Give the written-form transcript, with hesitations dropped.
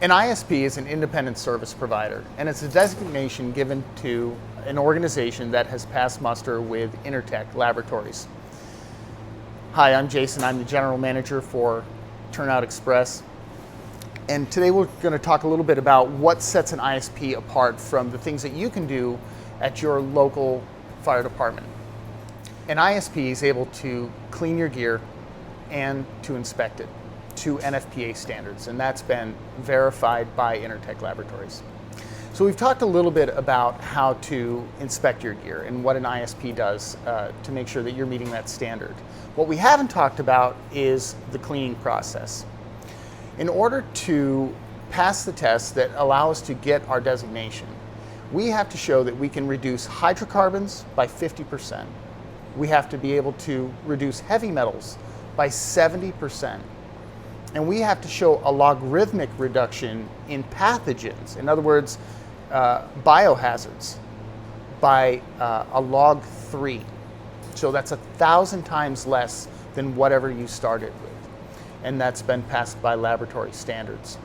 An ISP is an independent service provider, and it's a designation given to an organization that has passed muster with Intertech Laboratories. Hi, I'm Jason. I'm the general manager for Turnout Express. And today we're going to talk a little bit about what sets an ISP apart from the things that you can do at your local fire department. An ISP is able to clean your gear and to inspect it to NFPA standards, and that's been verified by Intertech Laboratories. So we've talked a little bit about how to inspect your gear and what an ISP does to make sure that you're meeting that standard. What we haven't talked about is the cleaning process. In order to pass the tests that allow us to get our designation, we have to show that we can reduce hydrocarbons by 50%. We have to be able to reduce heavy metals by 70%. And we have to show a logarithmic reduction in pathogens, in other words, biohazards, by a log 3. So that's 1,000 times less than whatever you started with. And that's been passed by laboratory standards.